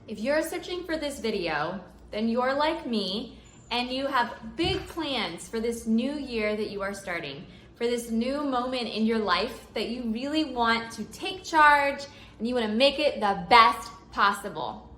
If you're searching for this video, then you're like me and you have big plans for this new year that you are starting, for this new moment in your life that you really want to take charge and you want to make it the best possible.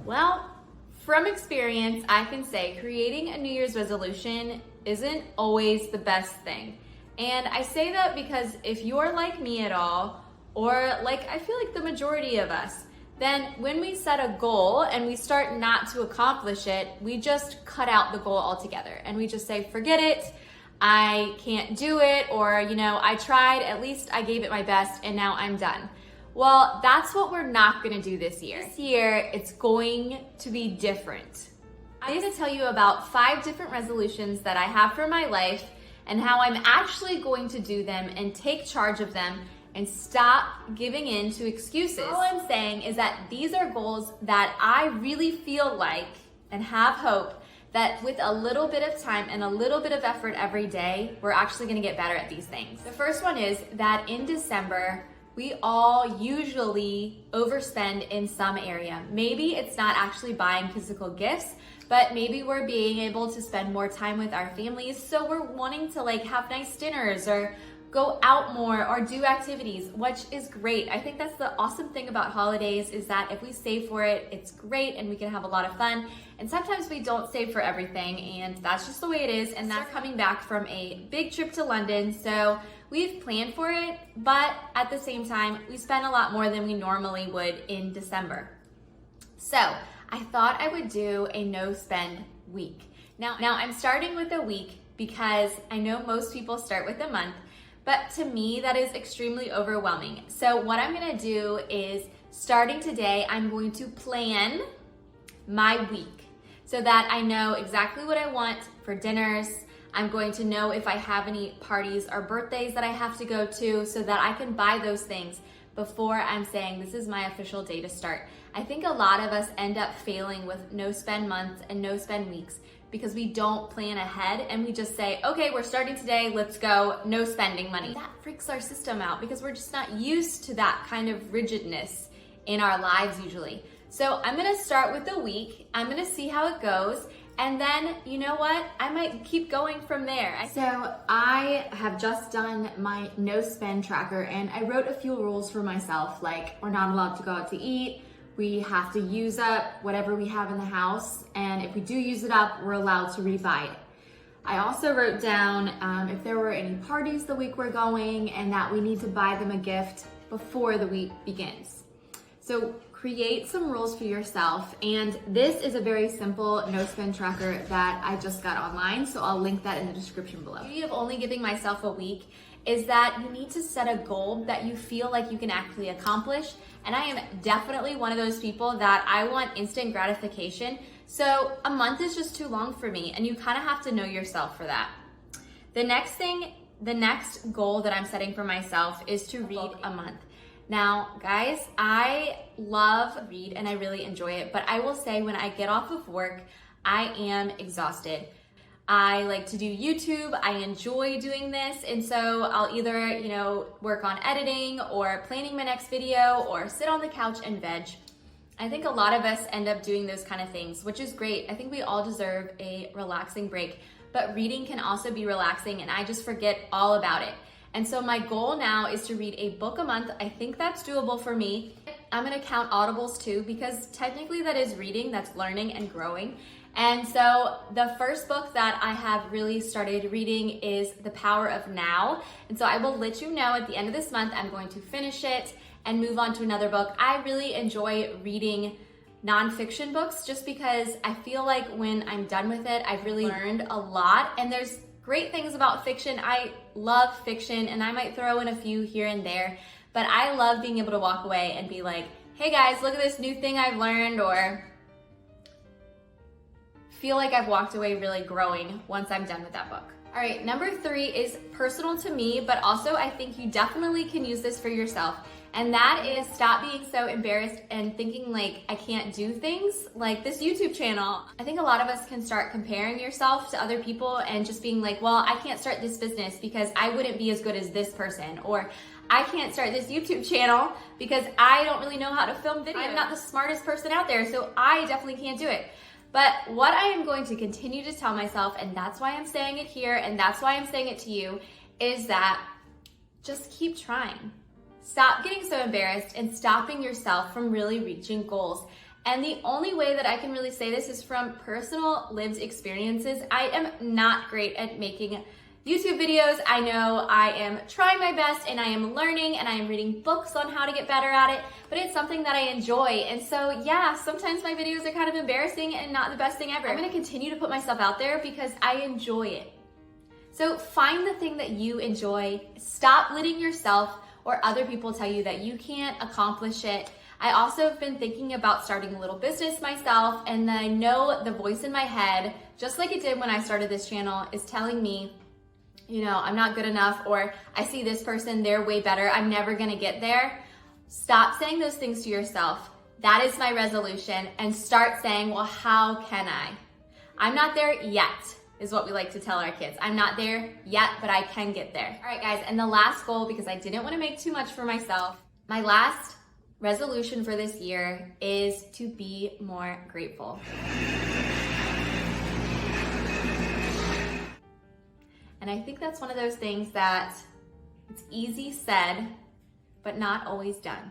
Well, from experience, I can say creating a New Year's resolution isn't always the best thing. And I say that because if you're like me at all, or like I feel like the majority of us, then when we set a goal and we start not to accomplish it, we just cut out the goal altogether and we just say, forget it, I can't do it, or I tried, at least I gave it my best and now I'm done. Well, that's what we're not gonna do this year. This year, it's going to be different. I'm gonna tell you about 5 different resolutions that I have for my life and how I'm actually going to do them and take charge of them and stop giving in to excuses. All I'm saying is that these are goals that I really feel like and have hope that with a little bit of time and a little bit of effort every day, we're actually gonna get better at these things. The first one is that in December, we all usually overspend in some area. Maybe it's not actually buying physical gifts, but maybe we're being able to spend more time with our families. So we're wanting to have nice dinners or go out more or do activities, which is great. I think that's the awesome thing about holidays is that if we save for it, it's great and we can have a lot of fun. And sometimes we don't save for everything and that's just the way it is. And that's coming back from a big trip to London. So we've planned for it, but at the same time, we spend a lot more than we normally would in December. So I thought I would do a no spend week. Now I'm starting with a week because I know most people start with a month, but to me, that is extremely overwhelming. So what I'm gonna do is, starting today, I'm going to plan my week so that I know exactly what I want for dinners. I'm going to know if I have any parties or birthdays that I have to go to so that I can buy those things before I'm saying this is my official day to start. I think a lot of us end up failing with no spend months and no spend weeks because we don't plan ahead and we just say, okay, we're starting today, let's go, no spending money. That freaks our system out because we're just not used to that kind of rigidness in our lives usually. So I'm gonna start with the week, I'm gonna see how it goes, and then, you know what? I might keep going from there. So I have just done my no spend tracker and I wrote a few rules for myself, like we're not allowed to go out to eat, we have to use up whatever we have in the house, and if we do use it up, we're allowed to rebuy it. I also wrote down if there were any parties the week we're going and that we need to buy them a gift before the week begins. So create some rules for yourself, and this is a very simple no spend tracker that I just got online, so I'll link that in the description below. The beauty of only giving myself a week is that you need to set a goal that you feel like you can actually accomplish, and I am definitely one of those people that I want instant gratification, so a month is just too long for me, and you kind of have to know yourself for that. The next goal that I'm setting for myself is to read a month. Now, guys, I love read and I really enjoy it, but I will say when I get off of work, I am exhausted. I like to do YouTube, I enjoy doing this, and so I'll either, work on editing or planning my next video or sit on the couch and veg. I think a lot of us end up doing those kind of things, which is great. I think we all deserve a relaxing break, but reading can also be relaxing and I just forget all about it. And so my goal now is to read a book a month. I think that's doable for me. I'm gonna count audibles too, because technically that is reading, that's learning and growing. And so the first book that I have really started reading is The Power of Now. And so I will let you know at the end of this month, I'm going to finish it and move on to another book. I really enjoy reading nonfiction books just because I feel like when I'm done with it, I've really learned a lot. And there's great things about fiction. I love fiction and I might throw in a few here and there, but I love being able to walk away and be like, hey guys, look at this new thing I've learned, or feel like I've walked away really growing once I'm done with that book. All right, number 3 is personal to me, but also I think you definitely can use this for yourself. And that is stop being so embarrassed and thinking like I can't do things like this YouTube channel. I think a lot of us can start comparing yourself to other people and just being like, well, I can't start this business because I wouldn't be as good as this person, or I can't start this YouTube channel because I don't really know how to film videos. I'm not the smartest person out there, so I definitely can't do it. But what I am going to continue to tell myself, and that's why I'm saying it here, and that's why I'm saying it to you, is that just keep trying. Stop getting so embarrassed and stopping yourself from really reaching goals. And the only way that I can really say this is from personal lived experiences. I am not great at making YouTube videos. I know I am trying my best and I am learning and I am reading books on how to get better at it, but it's something that I enjoy. And so yeah, sometimes my videos are kind of embarrassing and not the best thing ever. I'm gonna continue to put myself out there because I enjoy it. So find the thing that you enjoy. Stop letting yourself or other people tell you that you can't accomplish it. I also have been thinking about starting a little business myself, and I know the voice in my head, just like it did when I started this channel, is telling me, you know, I'm not good enough, or I see this person, they're way better, I'm never gonna get there. Stop saying those things to yourself. That is my resolution, and start saying, well, how can I? I'm not there yet, is what we like to tell our kids. I'm not there yet, but I can get there. All right, guys, and the last goal, because I didn't wanna make too much for myself, my last resolution for this year is to be more grateful. And I think that's one of those things that it's easy said, but not always done.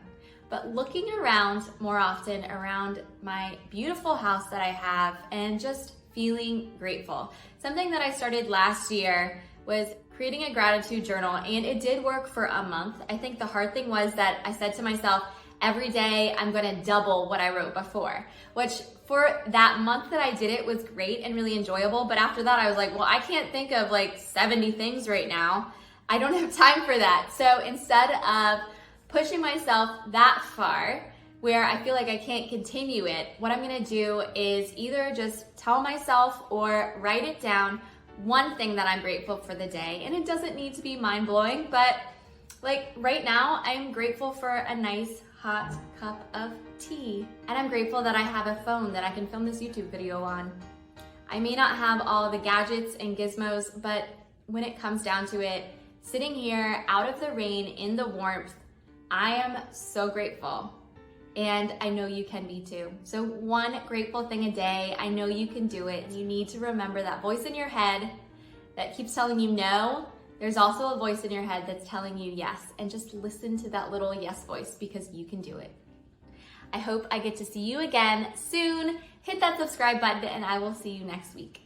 But looking around more often around my beautiful house that I have and just feeling grateful. Something that I started last year was creating a gratitude journal, and it did work for a month. I think the hard thing was that I said to myself, every day I'm gonna double what I wrote before, which for that month that I did it was great and really enjoyable. But after that I was like, well, I can't think of like 70 things right now. I don't have time for that. So instead of pushing myself that far where I feel like I can't continue it, what I'm gonna do is either just tell myself or write it down, one thing that I'm grateful for the day. And it doesn't need to be mind-blowing, but like right now I'm grateful for a nice hot cup of tea. And I'm grateful that I have a phone that I can film this YouTube video on. I may not have all the gadgets and gizmos, but when it comes down to it, sitting here out of the rain in the warmth, I am so grateful. And I know you can be too. So one grateful thing a day, I know you can do it. You need to remember that voice in your head that keeps telling you no. There's also a voice in your head that's telling you yes, and just listen to that little yes voice because you can do it. I hope I get to see you again soon. Hit that subscribe button and I will see you next week.